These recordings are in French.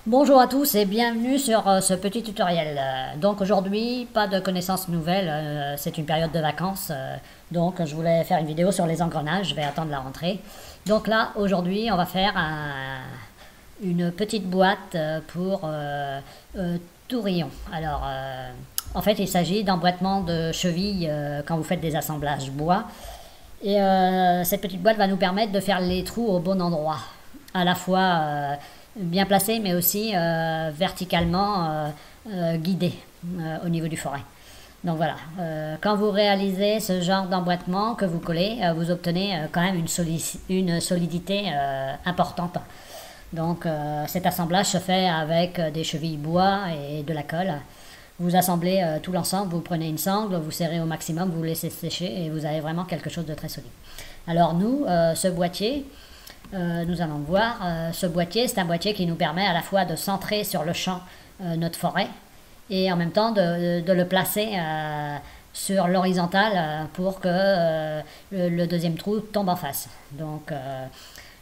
Bonjour à tous et bienvenue sur ce petit tutoriel. Donc aujourd'hui, pas de connaissances nouvelles, c'est une période de vacances, donc je voulais faire une vidéo sur les engrenages, je vais attendre la rentrée. Donc là, aujourd'hui, on va faire une petite boîte pour tourillon. Alors, en fait, il s'agit d'emboîtement de chevilles quand vous faites des assemblages bois. Et cette petite boîte va nous permettre de faire les trous au bon endroit, à la fois bien placés, mais aussi verticalement guidés au niveau du forêt. Donc voilà, quand vous réalisez ce genre d'emboîtement que vous collez, vous obtenez quand même une solidité importante. Donc cet assemblage se fait avec des chevilles bois et de la colle. Vous assemblez tout l'ensemble, vous prenez une sangle, vous serrez au maximum, vous laissez sécher et vous avez vraiment quelque chose de très solide. Alors nous, ce boîtier, nous allons voir, ce boîtier, c'est un boîtier qui nous permet à la fois de centrer sur le champ notre forêt et en même temps de le placer sur l'horizontale pour que le deuxième trou tombe en face. Donc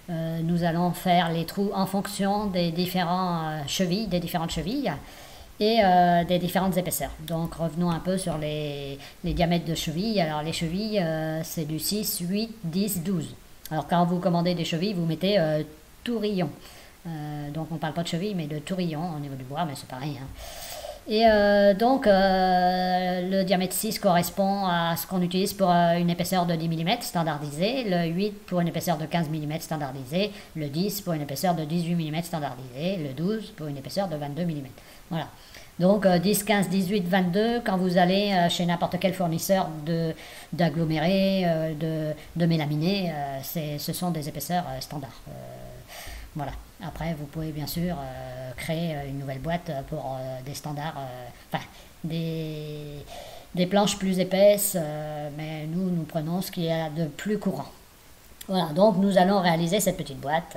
nous allons faire les trous en fonction des différentes chevilles et des différentes épaisseurs. Donc revenons un peu sur les diamètres de chevilles. Alors les chevilles, c'est du 6, 8, 10, 12. Alors quand vous commandez des chevilles, vous mettez tourillon. Donc on ne parle pas de cheville, mais de tourillon au niveau du bois, mais c'est pareil. Hein. Et donc le diamètre 6 correspond à ce qu'on utilise pour une épaisseur de 10 mm standardisée, le 8 pour une épaisseur de 15 mm standardisée, le 10 pour une épaisseur de 18 mm standardisée, le 12 pour une épaisseur de 22 mm. Voilà. Donc 10, 15, 18, 22, quand vous allez chez n'importe quel fournisseur d'agglomérés, de mélaminés, ce sont des épaisseurs standards. Voilà. Après, vous pouvez bien sûr créer une nouvelle boîte pour des standards, enfin, des planches plus épaisses, mais nous prenons ce qu'il y a de plus courant. Voilà, donc nous allons réaliser cette petite boîte,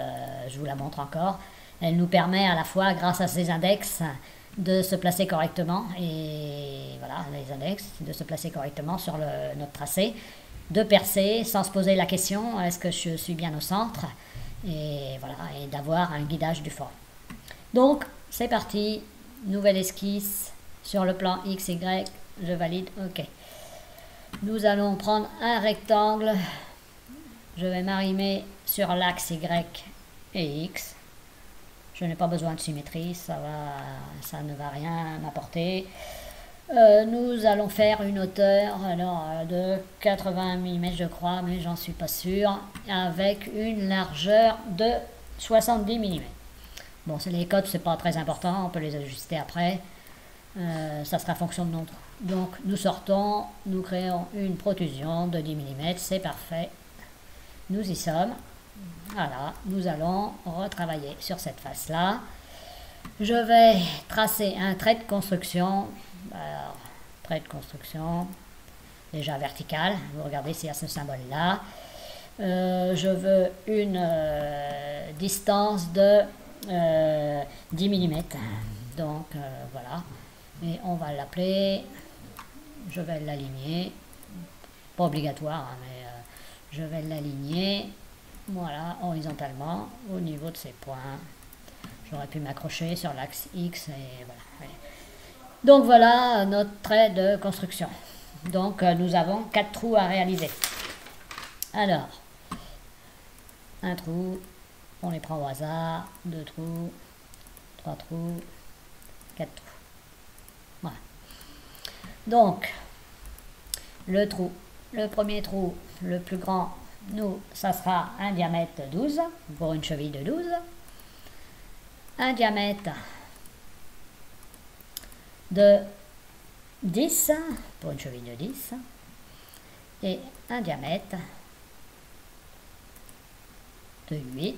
je vous la montre encore. Elle nous permet à la fois, grâce à ces index, de se placer correctement, et voilà, les index, de se placer correctement sur notre tracé, de percer sans se poser la question, est-ce que je suis bien au centre, et voilà, et d'avoir un guidage du fort. Donc, c'est parti, nouvelle esquisse sur le plan X, Y, je valide, ok. Nous allons prendre un rectangle, je vais m'arrimer sur l'axe Y et X. Je n'ai pas besoin de symétrie, ça ne va rien m'apporter. Nous allons faire une hauteur de 80 mm je crois, mais j'en suis pas sûr, avec une largeur de 70 mm. Bon, les codes, c'est pas très important, on peut les ajuster après. Ça sera fonction de notre. Donc nous sortons, nous créons une protrusion de 10 mm, c'est parfait. Nous y sommes. Voilà, nous allons retravailler sur cette face-là. Je vais tracer un trait de construction. Alors, trait de construction, déjà vertical. Vous regardez s'il y a ce symbole-là. Je veux une distance de 10 mm. Donc, voilà. Et on va l'appeler, je vais l'aligner. Pas obligatoire, hein, mais je vais l'aligner. Voilà, horizontalement, au niveau de ces points. J'aurais pu m'accrocher sur l'axe X et voilà. Donc voilà notre trait de construction. Donc nous avons 4 trous à réaliser. Alors, un trou, on les prend au hasard, 2 trous, 3 trous, 4 trous. Voilà. Donc, le premier trou, le plus grand, nous, ça sera un diamètre de 12 pour une cheville de 12, un diamètre de 10 pour une cheville de 10 et un diamètre de 8,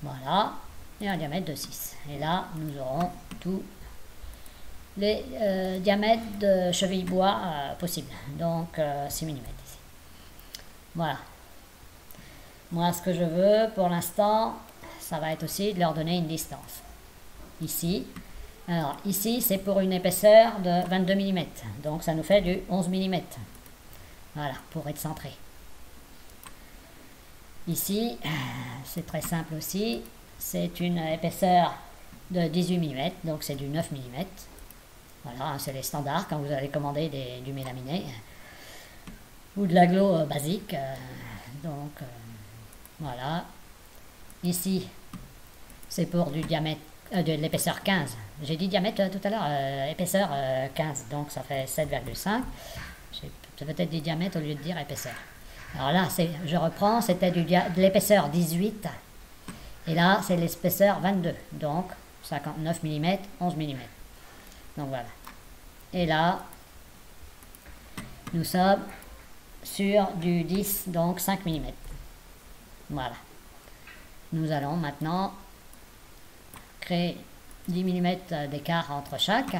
voilà, et un diamètre de 6. Et là, nous aurons tous les diamètres de cheville bois possibles, donc 6 mm ici. Voilà. Moi, ce que je veux pour l'instant, ça va être aussi de leur donner une distance. Ici. Alors, ici, c'est pour une épaisseur de 22 mm. Donc, ça nous fait du 11 mm. Voilà, pour être centré. Ici, c'est très simple aussi. c'est une épaisseur de 18 mm, donc c'est du 9 mm. Voilà, c'est les standards quand vous allez commander du mélaminé ou de l'aglo basique. Voilà. Ici, c'est pour du diamètre, de l'épaisseur 15. J'ai dit diamètre tout à l'heure, épaisseur 15, donc ça fait 7,5. J'ai peut-être dit diamètre au lieu de dire épaisseur. Alors là, je reprends, c'était de l'épaisseur 18. Et là, c'est l'épaisseur 22. Donc, 59 mm, 11 mm. Donc voilà. Et là, nous sommes sur du 10, donc 5 mm. Voilà. Nous allons maintenant créer 10 mm d'écart entre chaque.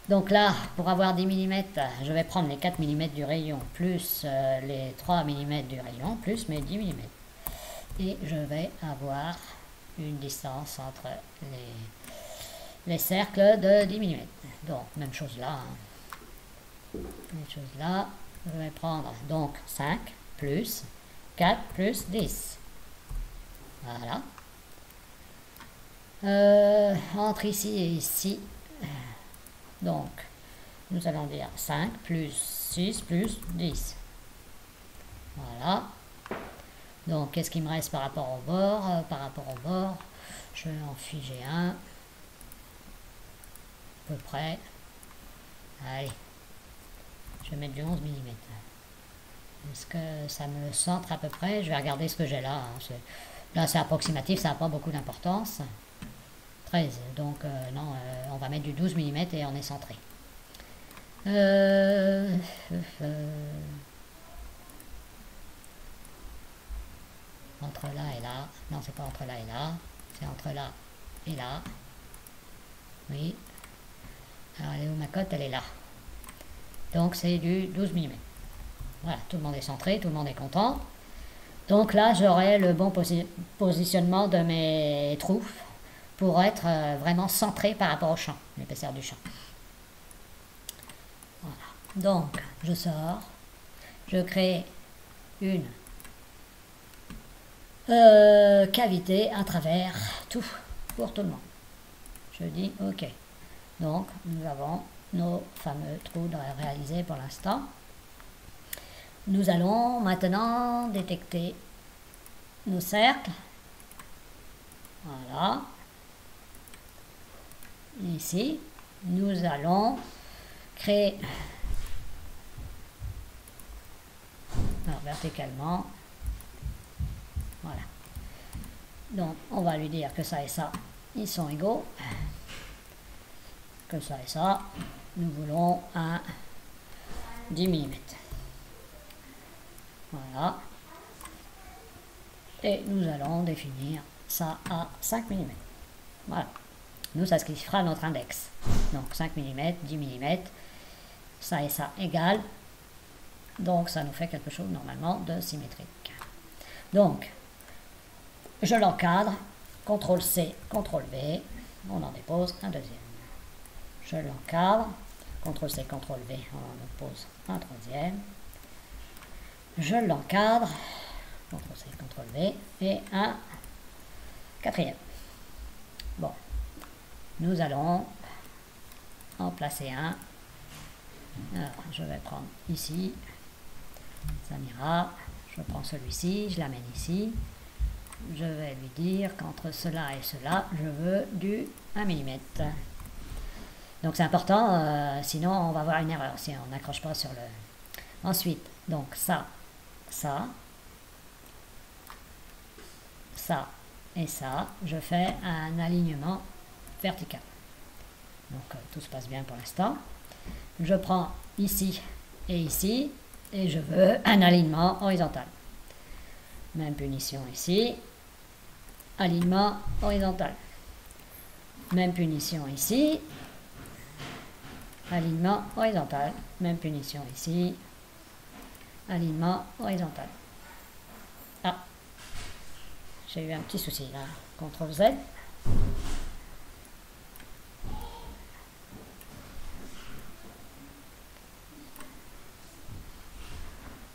Donc là, pour avoir 10 mm, je vais prendre les 4 mm du rayon, plus les 3 mm du rayon, plus mes 10 mm. Et je vais avoir une distance entre les cercles de 10 mm. Donc, même chose là. Même chose là. Je vais prendre donc 5 plus 4 plus 10. Voilà. Entre ici et ici. Donc, nous allons dire 5 plus 6 plus 10. Voilà. Donc, qu'est-ce qui me reste par rapport au bord? Par rapport au bord, je vais en figer un. À peu près. Allez. Je vais mettre du 11 mm. Est-ce que ça me centre à peu près? Je vais regarder ce que j'ai là. Là, c'est approximatif, ça n'a pas beaucoup d'importance. 13. Donc, non, on va mettre du 12 mm et on est centré. Entre là et là. Non, c'est pas entre là et là. C'est entre là et là. Oui. Alors, elle est où ma cote? Elle est là. Donc, c'est du 12 mm. Voilà, tout le monde est centré, tout le monde est content. Donc là, j'aurai le bon positionnement de mes trous pour être vraiment centré par rapport au champ, l'épaisseur du champ. Voilà. Donc, je sors. Je crée une cavité à travers tout, pour tout le monde. Je dis OK. Donc, nous avons nos fameux trous réalisés pour l'instant. Nous allons maintenant détecter nos cercles. Voilà. Ici, nous allons créer verticalement. Voilà. Donc, on va lui dire que ça et ça, ils sont égaux. Que ça et ça, nous voulons un 10 mm. Voilà. Et nous allons définir ça à 5 mm. Voilà. Nous, c'est ce qui fera notre index. Donc 5 mm, 10 mm, ça et ça égale. Donc ça nous fait quelque chose normalement de symétrique. Donc, je l'encadre, CTRL C, CTRL V, on en dépose un deuxième. Je l'encadre, CTRL C, CTRL V, on en dépose un troisième. Je l'encadre, CTRL C, CTRL V, et un quatrième. Bon, nous allons en placer un. Alors, je vais prendre ici, ça m'ira. Je prends celui-ci, je l'amène ici. Je vais lui dire qu'entre cela et cela, je veux du 1 mm. Donc c'est important, sinon on va avoir une erreur si on n'accroche pas sur le... Ensuite, donc ça et ça, je fais un alignement vertical. Donc tout se passe bien pour l'instant. Je prends ici et je veux un alignement horizontal. Même punition ici, alignement horizontal. Même punition ici, alignement horizontal. Même punition ici, alignement horizontal. Ah, j'ai eu un petit souci là. CTRL Z.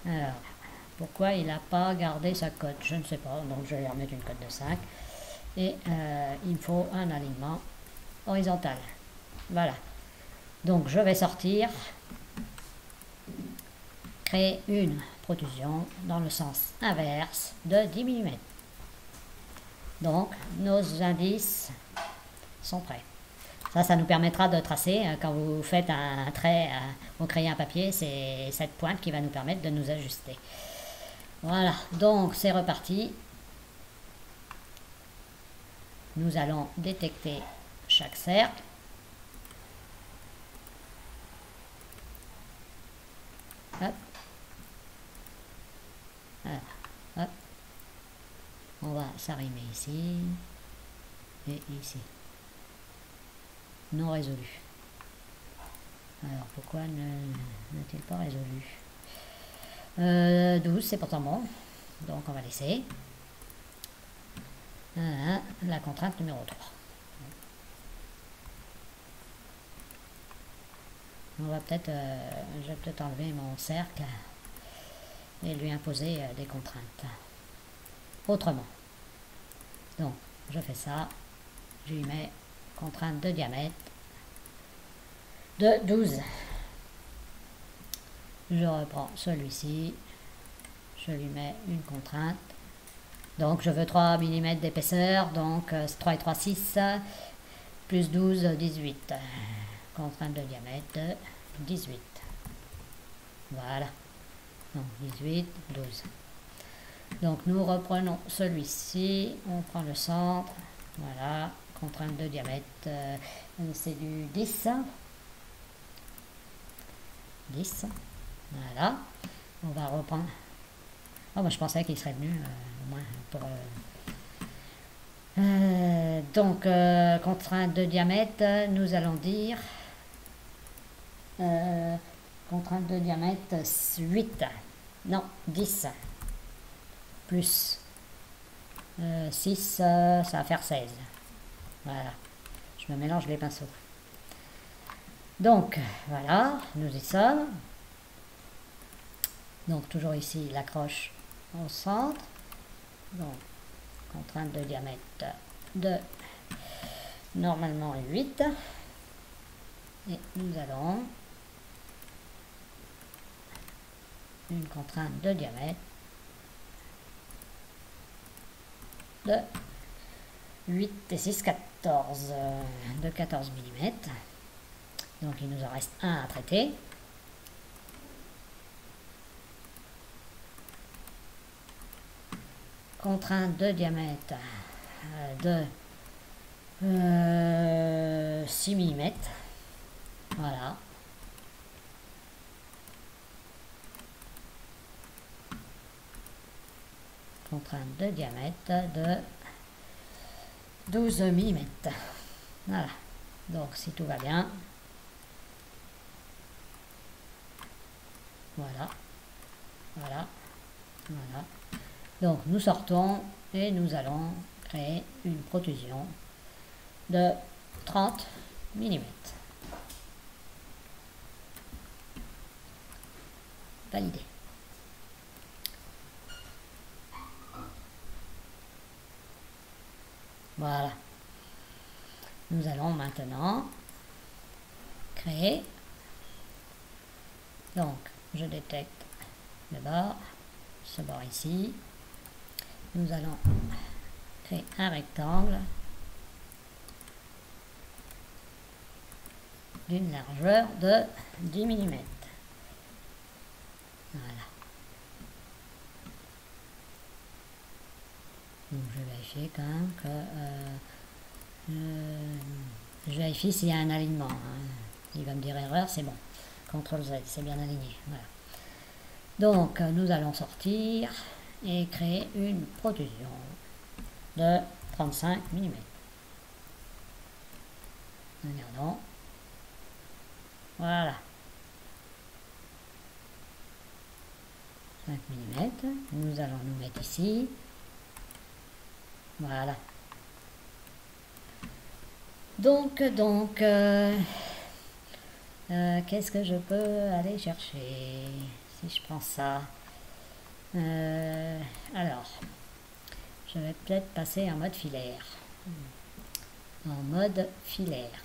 Alors, pourquoi il n'a pas gardé sa cote? Je ne sais pas, donc je vais lui remettre une cote de 5. et il me faut un alignement horizontal. Voilà. Donc je vais sortir, créer une protrusion dans le sens inverse de 10 mm. Donc nos indices sont prêts. Ça nous permettra de tracer, quand vous faites un trait, vous créez un papier, c'est cette pointe qui va nous permettre de nous ajuster. Voilà, donc c'est reparti. Nous allons détecter chaque cercle. Hop. Voilà. Hop. On va s'arrimer ici et ici. Non résolu. Alors pourquoi n'est-il pas résolu? 12, c'est pourtant bon. Donc on va laisser. Voilà, la contrainte numéro 3. On va peut-être, je vais peut-être enlever mon cercle et lui imposer des contraintes autrement. Donc je fais ça, je lui mets contrainte de diamètre de 12. Je reprends celui-ci, je lui mets une contrainte. Donc je veux 3 mm d'épaisseur, donc 3 et 3, 6, plus 12, 18. Contrainte de diamètre de 18. Voilà. Donc 18, 12. Donc nous reprenons celui-ci, on prend le centre, voilà, contrainte de diamètre, c'est du 10. 10. Voilà. On va reprendre. Oh, moi je pensais qu'il serait venu au moins pour. Donc, contrainte de diamètre, nous allons dire. Contrainte de diamètre 8. Non, 10. Plus 6, ça va faire 16. Voilà. Je me mélange les pinceaux. Donc, voilà, nous y sommes. Donc, toujours ici, l'accroche au centre. Donc, contrainte de diamètre de normalement 8. Et nous allons une contrainte de diamètre de 8 et 6, 14, de 14 mm. Donc il nous en reste un à traiter. Contrainte de diamètre de 6 mm. Voilà. Contrainte de diamètre de 12 mm. Voilà. Donc si tout va bien. Voilà. Voilà. Voilà. Donc nous sortons et nous allons créer une protrusion de 30 mm. Validé. Voilà. Nous allons maintenant créer. Donc, je détecte le bord, ce bord ici. Nous allons créer un rectangle d'une largeur de 10 mm. Voilà. Donc je vais vérifier quand même que je vérifie s'il y a un alignement. Il va me dire erreur, c'est bon. CTRL Z, c'est bien aligné. Voilà. Donc nous allons sortir et créer une protrusion de 35 mm. Regardons. Voilà. 5 mm. Nous allons nous mettre ici. Voilà. Donc, qu'est-ce que je peux aller chercher si je prends ça? Alors, je vais peut-être passer en mode filaire. en mode filaire.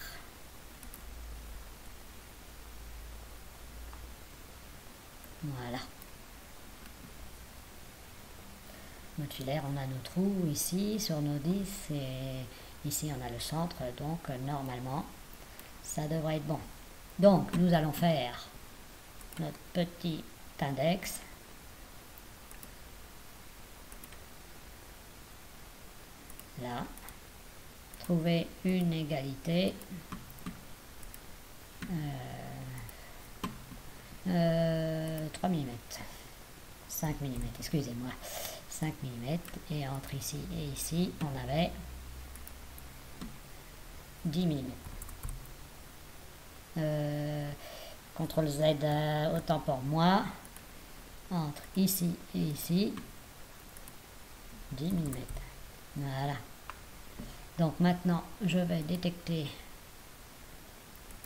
Voilà. Mode filaire, on a nos trous ici sur nos 10 et ici on a le centre, donc normalement ça devrait être bon. Donc nous allons faire notre petit index. Là, trouver une égalité. 3 mm, 5 mm, excusez-moi, 5 mm, et entre ici et ici, on avait 10 mm. CTRL Z, autant pour moi, entre ici et ici, 10 mm. Voilà. Donc maintenant, je vais détecter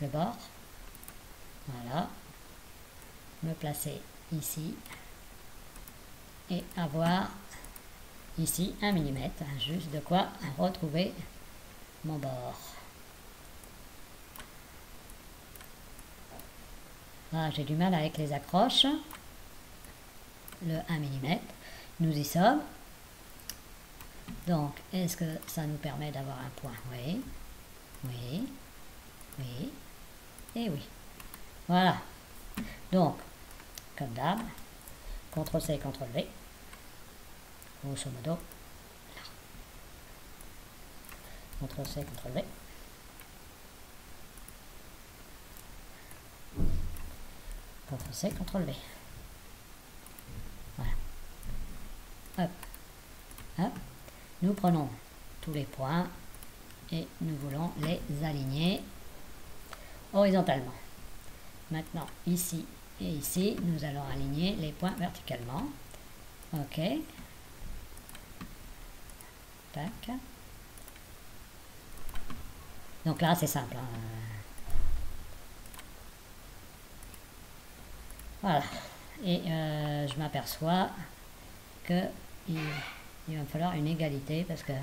le bord. Voilà. Me placer ici et avoir ici 1 mm, juste de quoi retrouver mon bord. Ah, j'ai du mal avec les accroches. Le 1 mm, nous y sommes. Donc, est-ce que ça nous permet d'avoir un point? Oui, oui, oui, et oui. Voilà. Donc, comme d'hab, CTRL-C, CTRL-V, grosso modo, CTRL-C, CTRL-V, CTRL-C, CTRL-V, voilà, hop, hop, nous prenons tous les points et nous voulons les aligner horizontalement. Maintenant, ici et ici, nous allons aligner les points verticalement. OK. Tac. Donc là, c'est simple. Hein. Voilà. Et je m'aperçois que il va me falloir une égalité parce que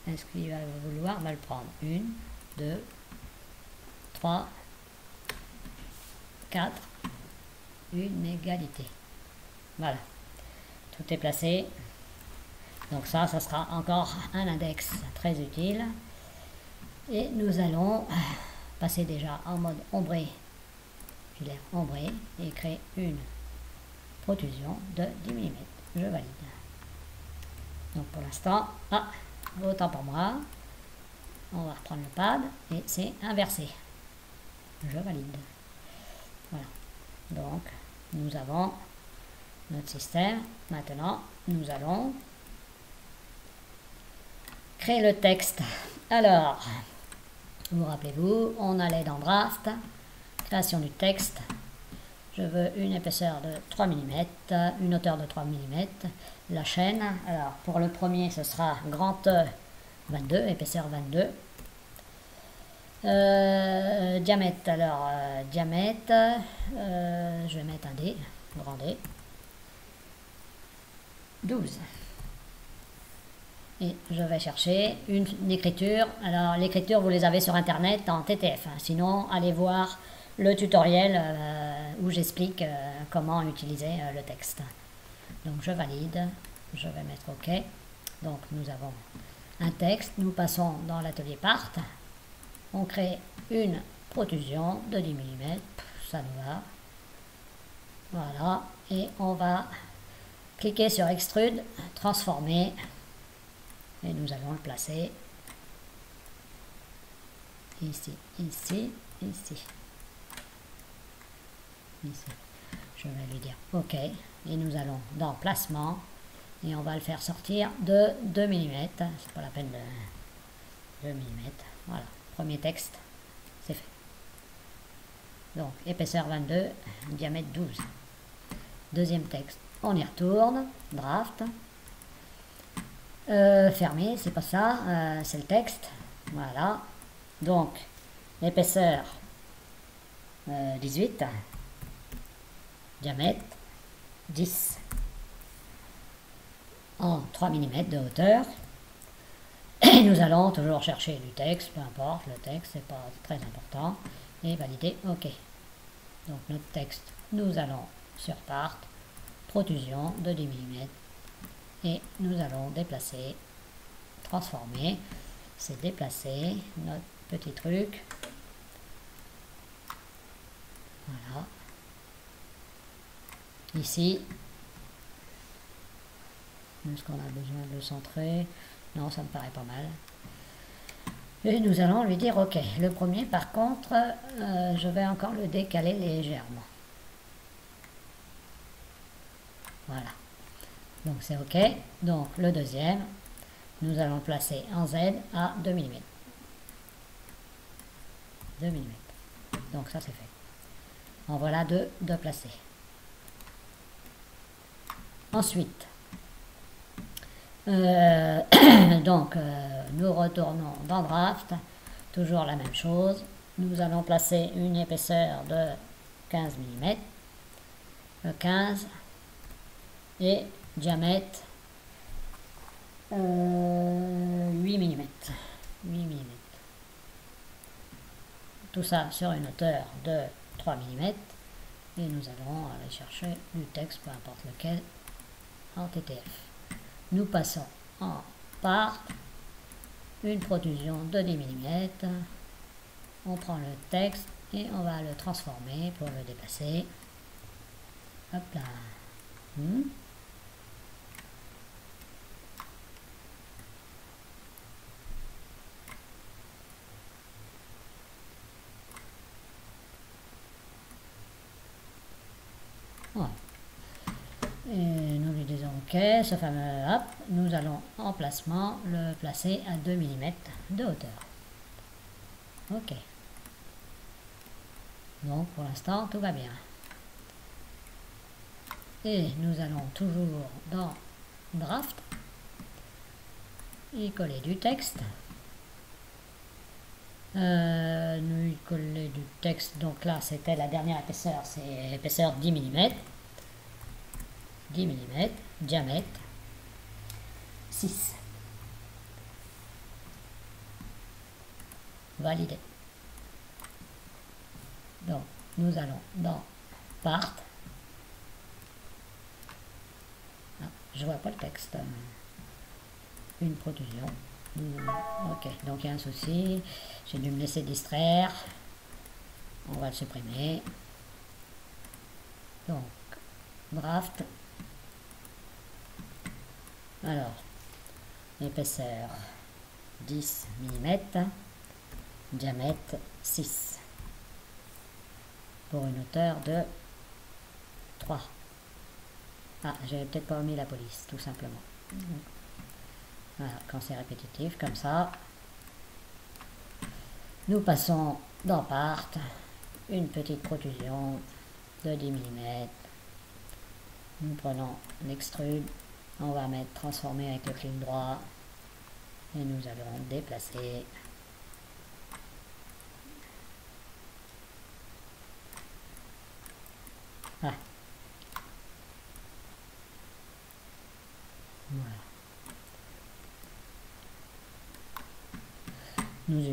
est-ce qu'il va vouloir mal prendre? 1, 2, 3, 4, une égalité. Voilà, tout est placé. Donc ça sera encore un index très utile. Et nous allons passer déjà en mode ombré, filaire ombré, et créer une protrusion de 10 mm. Je valide. Donc pour l'instant, autant pour moi. On va reprendre le pad et c'est inversé. Je valide. Voilà. Donc, nous avons notre système. Maintenant, nous allons créer le texte. Alors, vous rappelez-vous, on allait dans Draft, création du texte. Je veux une épaisseur de 3 mm, une hauteur de 3 mm, la chaîne. Alors, pour le premier, ce sera grand E 22, épaisseur 22. Diamètre, alors diamètre, je vais mettre un D, grand D, 12. Et je vais chercher une écriture. Alors l'écriture, vous les avez sur internet en TTF, hein. Sinon, allez voir le tutoriel où j'explique comment utiliser le texte. Donc je valide, je vais mettre OK. Donc nous avons un texte, nous passons dans l'atelier Part. On crée une protrusion de 10 mm, ça nous va. Voilà, et on va cliquer sur Extrude, transformer, et nous allons le placer ici, ici, ici. Ici. Je vais lui dire OK, et nous allons dans Placement, et on va le faire sortir de 2 mm, c'est pas la peine de 2 mm, voilà. Premier texte, c'est fait. Donc, épaisseur 22, diamètre 12. Deuxième texte, on y retourne, Draft. Fermé, c'est pas ça, c'est le texte. Voilà. Donc, l'épaisseur 18, diamètre 10. En 3 mm de hauteur. Et nous allons toujours chercher du texte, peu importe, le texte, c'est pas très important, et valider OK. Donc notre texte, nous allons sur Part, protrusion de 10 mm, et nous allons déplacer, transformer, c'est déplacer notre petit truc, voilà, ici, est-ce qu'on a besoin de le centrer? Non, ça me paraît pas mal. Et nous allons lui dire OK. Le premier, par contre, je vais encore le décaler légèrement. Voilà. Donc c'est OK. Donc le deuxième, nous allons le placer en Z à 2 mm. 2 mm. Donc ça c'est fait. En voilà deux de placer. Ensuite, donc nous retournons dans Draft, toujours la même chose. Nous allons placer une épaisseur de 15 mm, 15, et diamètre 8 mm. 8 mm. Tout ça sur une hauteur de 3 mm, et nous allons aller chercher du texte, peu importe lequel, en TTF. Nous passons en Part, une protrusion de 10 mm, on prend le texte et on va le transformer pour le dépasser. Hop là. Voilà. Et nous lui disons OK, ce fameux hop, nous allons en placement le placer à 2 mm de hauteur. OK. Donc pour l'instant tout va bien. Et nous allons toujours dans Draft y coller du texte. Nous y coller du texte, donc là c'était la dernière épaisseur, c'est épaisseur 10 mm. 10 mm, diamètre 6. Validé. Donc nous allons dans Part. Ah, je vois pas le texte. Une protrusion. Ok, donc il y a un souci. J'ai dû me laisser distraire. On va le supprimer. Donc, Draft. Alors, épaisseur 10 mm, diamètre 6. Pour une hauteur de 3. Ah, j'avais peut-être pas mis la police, tout simplement. Voilà, quand c'est répétitif, comme ça. Nous passons dans Part, une petite protrusion de 10 mm. Nous prenons l'extrude, on va mettre transformer avec le clic droit, et nous allons déplacer. Ah. Voilà.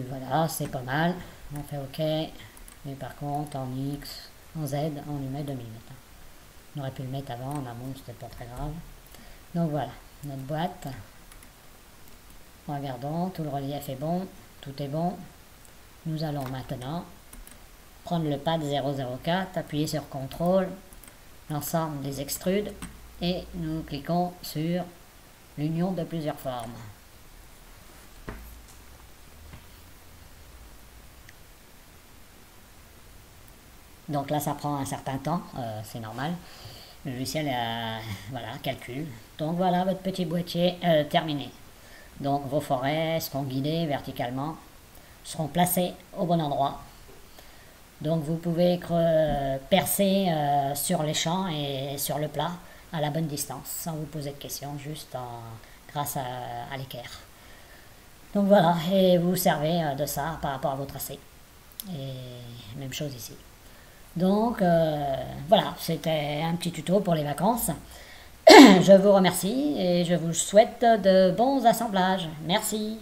Voilà, c'est pas mal. On fait OK. Mais par contre, en X, en Z, on lui met 2 mm. On aurait pu le mettre avant, en amont, c'était pas très grave. Donc voilà, notre boîte. Regardons, tout le relief est bon, tout est bon. Nous allons maintenant prendre le pad 004, appuyer sur CTRL, l'ensemble des extrudes, et nous cliquons sur l'union de plusieurs formes. Donc là, ça prend un certain temps, c'est normal. Le logiciel, voilà, calcule. Donc voilà, votre petit boîtier terminé. Donc vos forêts seront guidées verticalement, seront placées au bon endroit. Donc vous pouvez percer sur les champs et sur le plat à la bonne distance, sans vous poser de questions, juste grâce à l'équerre. Donc voilà, et vous servez de ça par rapport à vos tracés. Et même chose ici. Donc voilà, c'était un petit tuto pour les vacances. Je vous remercie et je vous souhaite de bons assemblages. Merci.